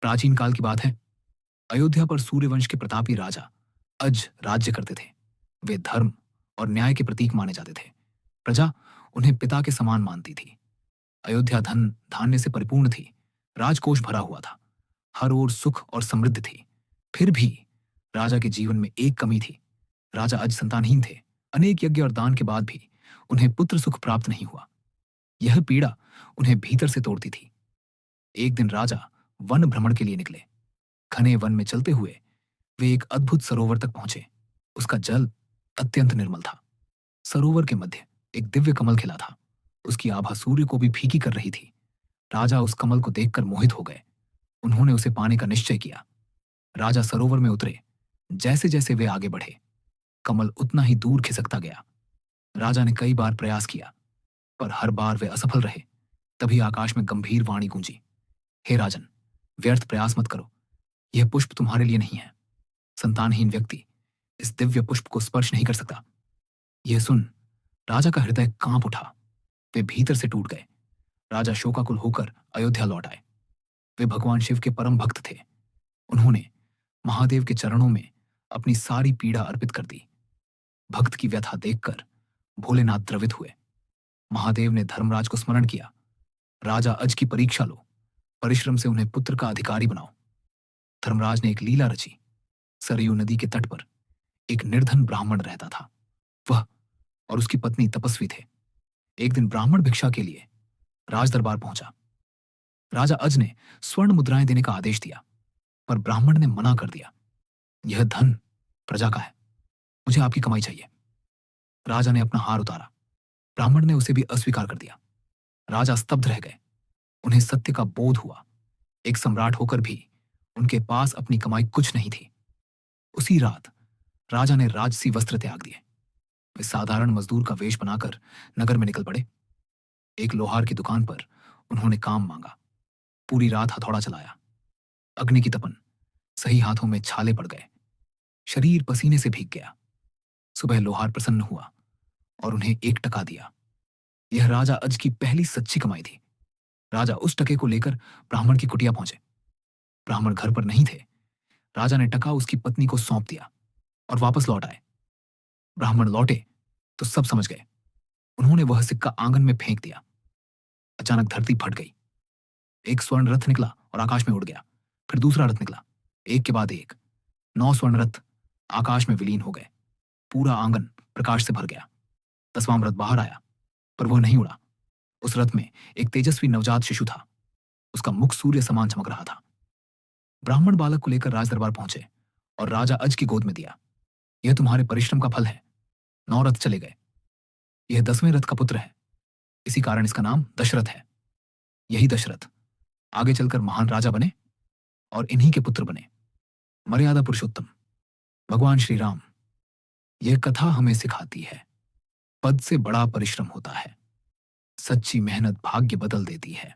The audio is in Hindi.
प्राचीन काल की बात है। अयोध्या पर सूर्यवंश के प्रतापी राजा अज राज्य करते थे। वे धर्म और न्याय के प्रतीक माने जाते थे। प्रजा उन्हें पिता के समान मानती थी। अयोध्या धन धान्य से परिपूर्ण थी। राजकोष भरा हुआ था। हर ओर सुख और समृद्धि थी। फिर भी राजा के जीवन में एक कमी थी। राजा अज संतानहीन थे। अनेक यज्ञ और दान के बाद भी उन्हें पुत्र सुख प्राप्त नहीं हुआ। यह पीड़ा उन्हें भीतर से तोड़ती थी। एक दिन राजा वन भ्रमण के लिए निकले। घने वन में चलते हुए वे एक अद्भुत सरोवर तक पहुंचे। उसका जल अत्यंत निर्मल था। सरोवर के मध्य एक दिव्य कमल खिला था। उसकी आभा सूर्य को भी फीकी कर रही थी। राजा उस कमल को देखकर मोहित हो गए। उन्होंने उसे पाने का निश्चय किया। राजा सरोवर में उतरे। जैसे जैसे वे आगे बढ़े, कमल उतना ही दूर खिसकता गया। राजा ने कई बार प्रयास किया, पर हर बार वे असफल रहे। तभी आकाश में गंभीर वाणी गूंजी, हे राजन, व्यर्थ प्रयास मत करो। यह पुष्प तुम्हारे लिए नहीं है। संतानहीन व्यक्ति इस दिव्य पुष्प को स्पर्श नहीं कर सकता। यह सुन राजा का हृदय कांप उठा। वे भीतर से टूट गए। राजा शोकाकुल होकर अयोध्या लौट आए। वे भगवान शिव के परम भक्त थे। उन्होंने महादेव के चरणों में अपनी सारी पीड़ा अर्पित कर दी। भक्त की व्यथा देखकर भोलेनाथ द्रवित हुए। महादेव ने धर्मराज को स्मरण किया, राजा अज की परीक्षा लो, परिश्रम से उन्हें पुत्र का अधिकारी बनाओ। धर्मराज ने एक लीला रची। सरयू नदी के तट पर एक निर्धन ब्राह्मण रहता था। वह और उसकी पत्नी तपस्वी थे। एक दिन ब्राह्मण भिक्षा के लिए राज दरबार पहुंचा। राजा अज ने स्वर्ण मुद्राएं देने का आदेश दिया, पर ब्राह्मण ने मना कर दिया। यह धन प्रजा का है, मुझे आपकी कमाई चाहिए। राजा ने अपना हार उतारा। ब्राह्मण ने उसे भी अस्वीकार कर दिया। राजा स्तब्ध रह गए। उन्हें सत्य का बोध हुआ। एक सम्राट होकर भी उनके पास अपनी कमाई कुछ नहीं थी। उसी रात राजा ने राजसी वस्त्र त्याग दिए। वे साधारण मजदूर का वेश बनाकर नगर में निकल पड़े। एक लोहार की दुकान पर उन्होंने काम मांगा। पूरी रात हथौड़ा चलाया। अग्नि की तपन, सही हाथों में छाले पड़ गए। शरीर पसीने से भीग गया। सुबह लोहार प्रसन्न हुआ और उन्हें 1 टका दिया। यह राजा अज की पहली सच्ची कमाई थी। राजा उस टके को लेकर ब्राह्मण की कुटिया पहुंचे। ब्राह्मण घर पर नहीं थे। राजा ने टका उसकी पत्नी को सौंप दिया और वापस लौट आए। ब्राह्मण लौटे तो सब समझ गए। उन्होंने वह सिक्का आंगन में फेंक दिया। अचानक धरती फट गई। एक स्वर्ण रथ निकला और आकाश में उड़ गया। फिर दूसरा रथ निकला, एक के बाद एक। 9 स्वर्ण रथ आकाश में विलीन हो गए। पूरा आंगन प्रकाश से भर गया। 10वां रथ बाहर आया, पर वह नहीं उड़ा। उस रथ में एक तेजस्वी नवजात शिशु था। उसका मुख सूर्य समान चमक रहा था। ब्राह्मण बालक को लेकर राज दरबार पहुंचे और राजा अज की गोद में दिया। यह तुम्हारे परिश्रम का फल है। 9 रथ चले गए। यह 10वें रथ का पुत्र है। इसी कारण इसका नाम दशरथ है। यही दशरथ आगे चलकर महान राजा बने और इन्हीं के पुत्र बने। मर्यादा पुरुषोत्तम भगवान श्री राम। यह कथा हमें सिखाती है, पद से बड़ा परिश्रम होता है। सच्ची मेहनत भाग्य बदल देती है।